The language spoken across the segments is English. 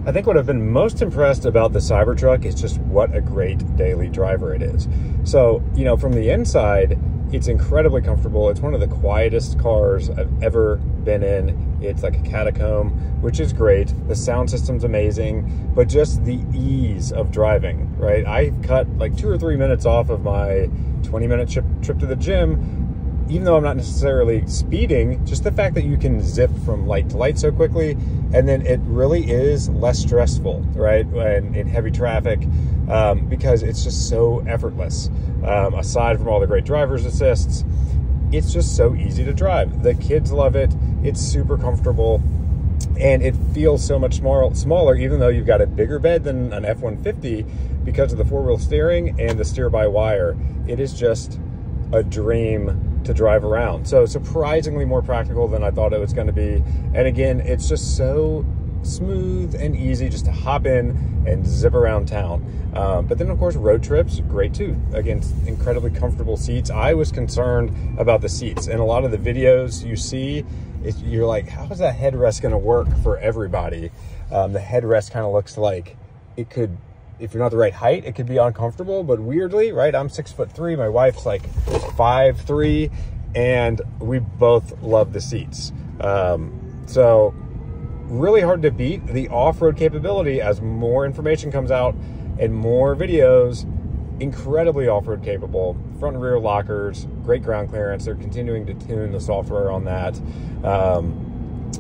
I think what I've been most impressed about the Cybertruck is just what a great daily driver it is. So, you know, from the inside, it's incredibly comfortable. It's one of the quietest cars I've ever been in. It's like a catacomb, which is great. The sound system's amazing, but just the ease of driving, right? I cut like 2 or 3 minutes off of my 20-minute trip to the gym, even though I'm not necessarily speeding. Just the fact that you can zip from light to light so quickly, and then it really is less stressful, right? When in heavy traffic, because it's just so effortless. Aside from all the great driver's assists, it's just so easy to drive. The kids love it. It's super comfortable, and it feels so much smaller, even though you've got a bigger bed than an F-150 because of the 4-wheel steering and the steer-by-wire. It is just a dream to drive around. So surprisingly more practical than I thought it was going to be. And again, it's just so smooth and easy just to hop in and zip around town. But then of course, road trips, great too. Again, incredibly comfortable seats. I was concerned about the seats. In a lot of the videos you see, you're like, how is that headrest going to work for everybody? The headrest kind of looks like it could, if you're not the right height, it could be uncomfortable, but weirdly, right? I'm 6'3", my wife's like 5'3", and we both love the seats. So really hard to beat. The off-road capability, as more information comes out and more videos, incredibly off-road capable. Front and rear lockers, great ground clearance. They're continuing to tune the software on that.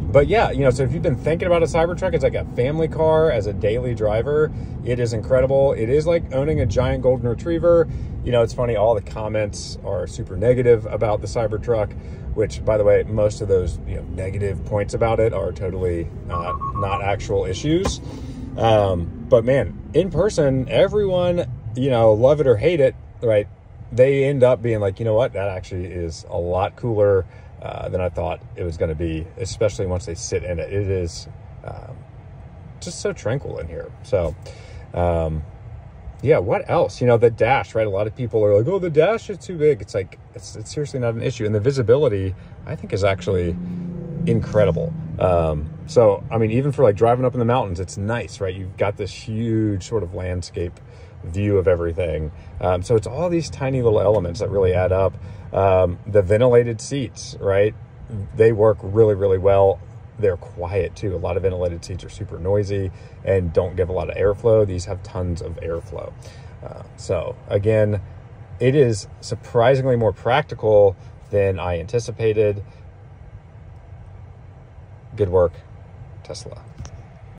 But yeah, you know, so if you've been thinking about a Cybertruck as like a family car, as a daily driver, it is incredible. It is like owning a giant golden retriever. You know, it's funny, all the comments are super negative about the Cybertruck, which, by the way, most of those, you know, negative points about it are totally not actual issues. But man, in person, everyone, you know, love it or hate it, right? They end up being like, you know what, that actually is a lot cooler than I thought it was going to be, especially once they sit in it. It is just so tranquil in here. So, yeah, what else? You know, the dash, right? A lot of people are like, oh, the dash is too big. It's like, it's seriously not an issue. And the visibility, I think, is actually incredible. So, I mean, even for like driving up in the mountains, it's nice, right? You've got this huge sort of landscape view of everything. So it's all these tiny little elements that really add up. The ventilated seats, right? They work really, really well. They're quiet too. A lot of ventilated seats are super noisy and don't give a lot of airflow. These have tons of airflow. So again, it is surprisingly more practical than I anticipated. Good work, Tesla.